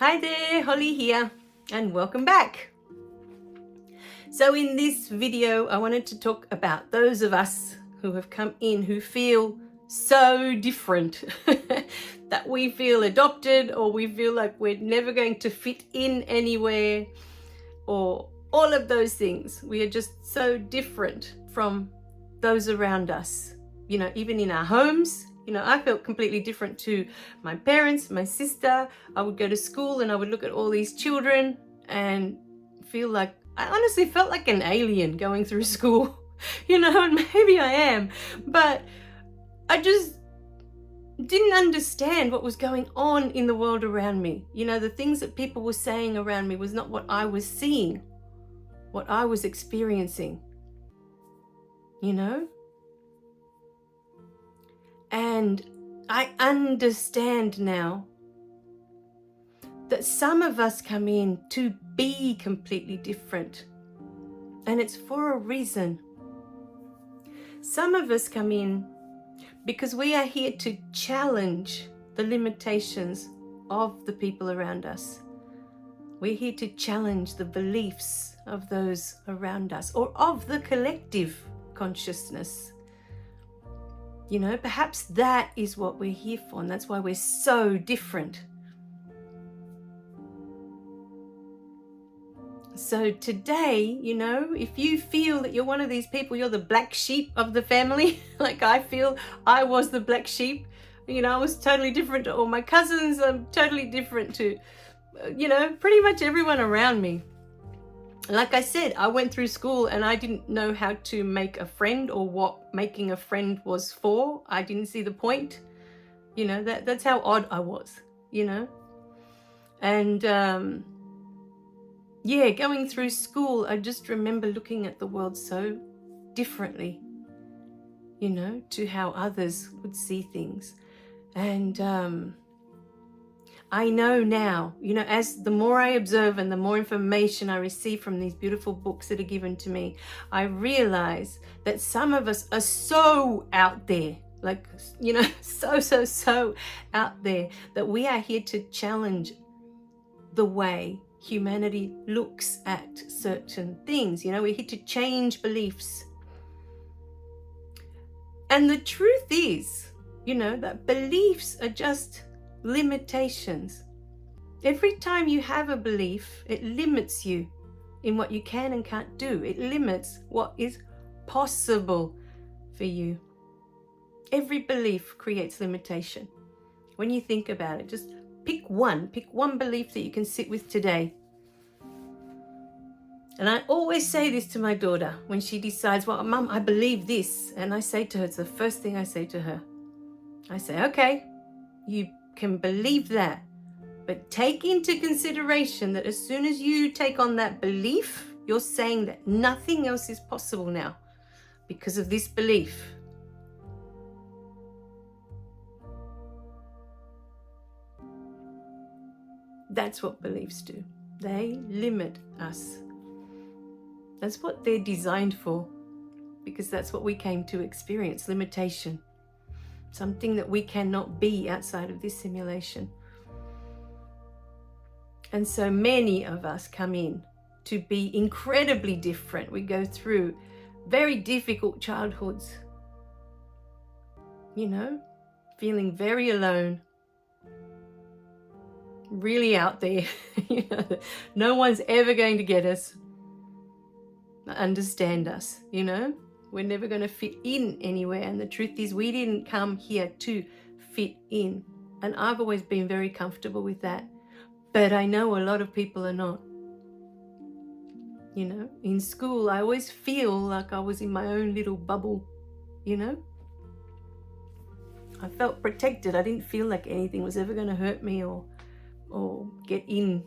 Hi there, Holly here, and welcome back. So in this video, I wanted to talk about those of us who have come in who feel so different, that we feel adopted, or we feel like we're never going to fit in anywhere, or all of those things. We are just so different from those around us, even in our homes. I felt completely different to my parents, my sister. I would go to school and I would look at all these children and feel like, I honestly felt like an alien going through school, and maybe I am, but I just didn't understand what was going on in the world around me. The things that people were saying around me was not what I was seeing, what I was experiencing, And I understand now that some of us come in to be completely different, and it's for a reason. Some of us come in because we are here to challenge the limitations of the people around us. We're here to challenge the beliefs of those around us, or of the collective consciousness. Perhaps that is what we're here for, and that's why we're so different. So today, if you feel that you're one of these people, you're the black sheep of the family, like I feel I was the black sheep. I was totally different to all my cousins. I'm totally different to, pretty much everyone around me. Like I said, I went through school and I didn't know how to make a friend or what making a friend was for. I didn't see the point. That's how odd I was, And going through school, I just remember looking at the world so differently, to how others would see things. And I know now, as the more I observe and the more information I receive from these beautiful books that are given to me, I realize that some of us are so out there, like, so out there, that we are here to challenge the way humanity looks at certain things. We're here to change beliefs. And the truth is, that beliefs are just limitations. Every time you have a belief, it limits you in what you can and can't do. It limits what is possible for you. Every belief creates limitation. When you think about it, just pick one belief that you can sit with today. And I always say this to my daughter when she decides, well, Mum, I believe this. And I say to her, it's the first thing I say to her. I say, okay, you can believe that, but take into consideration that as soon as you take on that belief, you're saying that nothing else is possible now because of this belief. That's what beliefs do. They limit us. That's what they're designed for, because that's what we came to experience, limitation. Something that we cannot be outside of this simulation. And so many of us come in to be incredibly different. We go through very difficult childhoods, feeling very alone, really out there. No one's ever going to get us, understand us, We're never going to fit in anywhere. And the truth is, we didn't come here to fit in. And I've always been very comfortable with that. But I know a lot of people are not. In school, I always feel like I was in my own little bubble, I felt protected. I didn't feel like anything was ever going to hurt me or get in,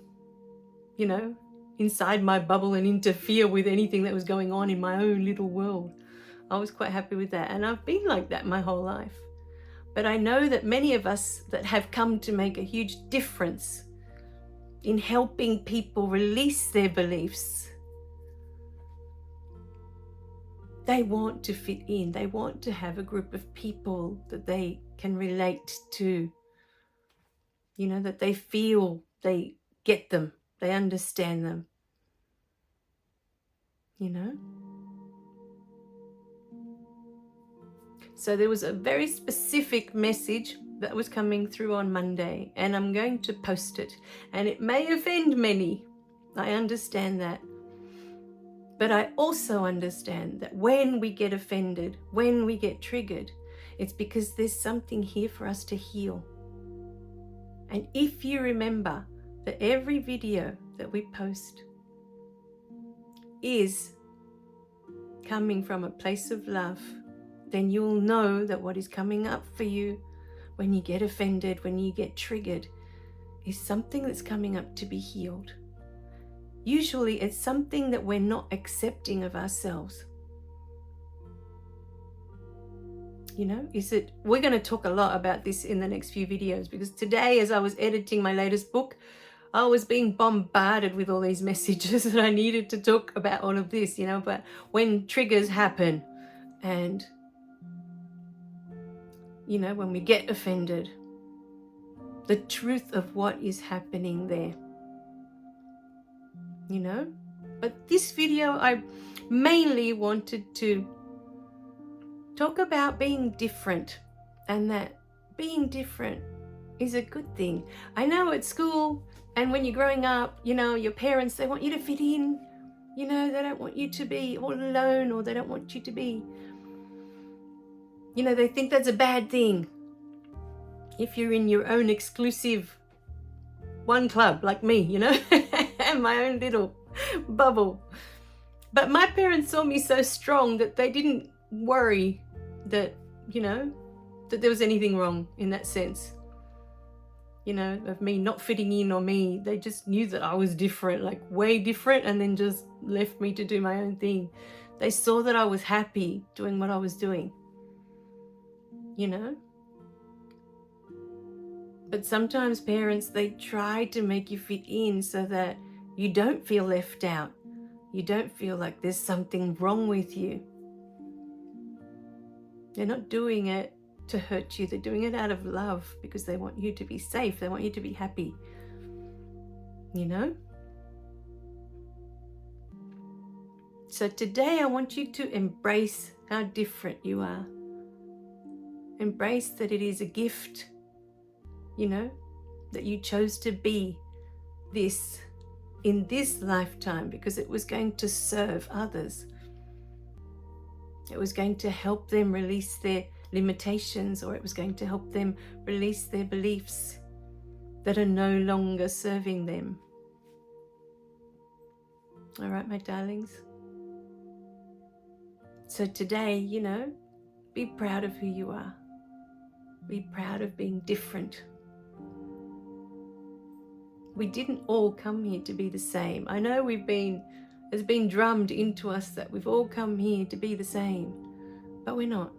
inside my bubble and interfere with anything that was going on in my own little world. I was quite happy with that. And I've been like that my whole life. But I know that many of us that have come to make a huge difference in helping people release their beliefs, they want to fit in. They want to have a group of people that they can relate to, that they feel they get them. They understand them. You know? So there was a very specific message that was coming through on Monday, and I'm going to post it. And it may offend many. I understand that. But I also understand that when we get offended, when we get triggered, it's because there's something here for us to heal. And if you remember that every video that we post is coming from a place of love, then you'll know that what is coming up for you when you get offended, when you get triggered, is something that's coming up to be healed. Usually it's something that we're not accepting of ourselves. You know, we're going to talk a lot about this in the next few videos, because today, as I was editing my latest book, I was being bombarded with all these messages that I needed to talk about all of this, you know, but when triggers happen and, you know, when we get offended, the truth of what is happening there, you know. But this video, I mainly wanted to talk about being different, and that being different is a good thing. I know at school and when you're growing up, you know, your parents, they want you to fit in, you know, they don't want you to be all alone, or they don't want you to be, you know, they think that's a bad thing if you're in your own exclusive one club like me, you know, and my own little bubble. But my parents saw me so strong that they didn't worry that, you know, that there was anything wrong in that sense, you know, of me not fitting in, or me. They just knew that I was different, like way different, and then just left me to do my own thing. They saw that I was happy doing what I was doing, you know. But sometimes parents, they try to make you fit in so that you don't feel left out. You don't feel like there's something wrong with you. They're not doing it to hurt you. They're doing it out of love, because they want you to be safe. They want you to be happy, you know? So today I want you to embrace how different you are. Embrace that it is a gift, you know, that you chose to be this in this lifetime, because it was going to serve others. It was going to help them release their limitations, or it was going to help them release their beliefs that are no longer serving them. All right, my darlings. So today, you know, be proud of who you are. Be proud of being different. We didn't all come here to be the same. I know it's been drummed into us that we've all come here to be the same, but we're not.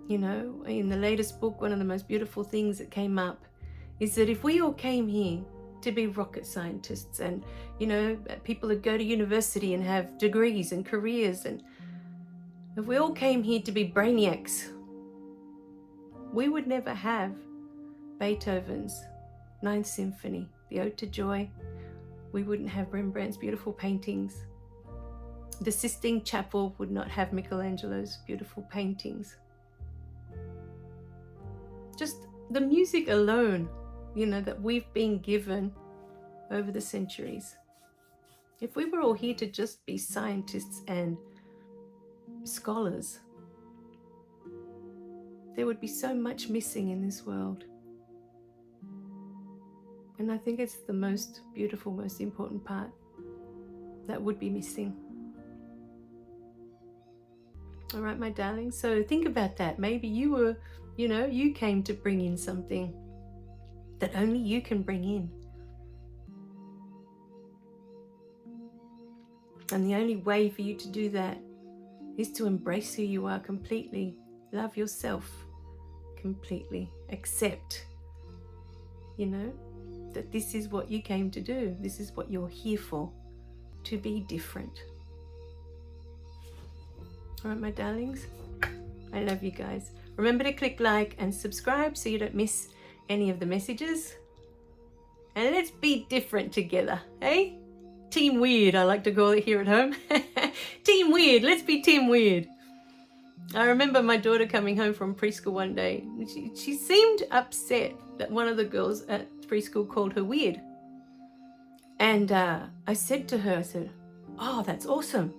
You know, in the latest book, one of the most beautiful things that came up is that if we all came here to be rocket scientists, and, you know, people that go to university and have degrees and careers, and if we all came here to be brainiacs, we would never have Beethoven's Ninth Symphony, the Ode to Joy. We wouldn't have Rembrandt's beautiful paintings. The Sistine Chapel would not have Michelangelo's beautiful paintings. Just the music alone, you know, that we've been given over the centuries. If we were all here to just be scientists and scholars, there would be so much missing in this world. And I think it's the most beautiful, most important part that would be missing. All right, my darling. So think about that. Maybe you were, you know, you came to bring in something that only you can bring in. And the only way for you to do that is to embrace who you are completely. Love yourself completely. Accept, you know, that this is what you came to do. This is what you're here for, to be different. All right, my darlings, I love you guys. Remember to click like and subscribe so you don't miss any of the messages. and let's be different together, eh? Team Weird, I like to call it here at home. Team Weird, let's be Team Weird. I remember my daughter coming home from preschool one day. She seemed upset that one of the girls at preschool called her weird. And I said to her, I said, oh, that's awesome.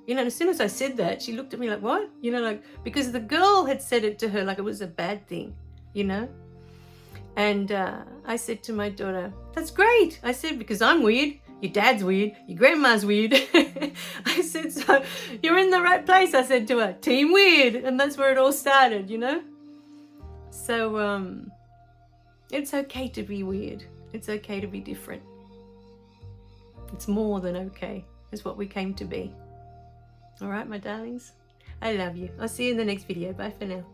You know, as soon as I said that, she looked at me like, what? You know, like, because the girl had said it to her like it was a bad thing, you know? And I said to my daughter, that's great. I said, because I'm weird. Your dad's weird. Your grandma's weird. I said, so you're in the right place. I said to her, Team Weird. And that's where it all started, you know? So it's okay to be weird. It's okay to be different. It's more than okay. It's what we came to be. All right, my darlings. I love you. I'll see you in the next video. Bye for now.